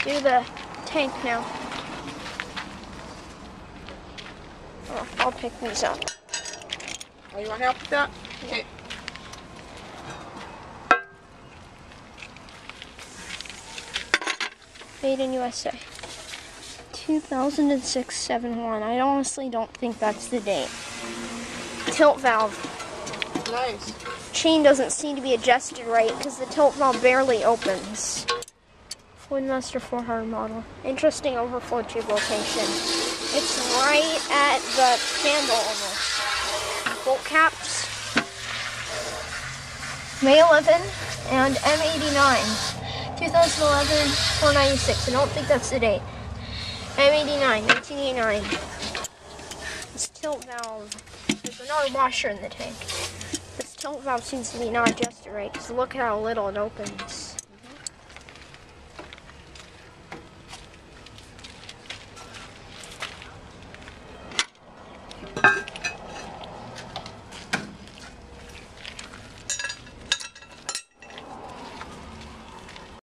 do the tank now. Oh, I'll pick these up. Oh, you want help with that? Okay. Made in USA. 2006-7-1. I honestly don't think that's the date. Tilt valve. Nice. Chain doesn't seem to be adjusted right because the tilt valve barely opens. Woodmaster 400 model. Interesting overflow tube location. It's right at the handle almost. Bolt caps. May 11 and M89. 2011, 496. I don't think that's the date. M89, 1989. This tilt valve. There's another washer in the tank. This tilt valve seems to be not adjusted right because look how little it opens.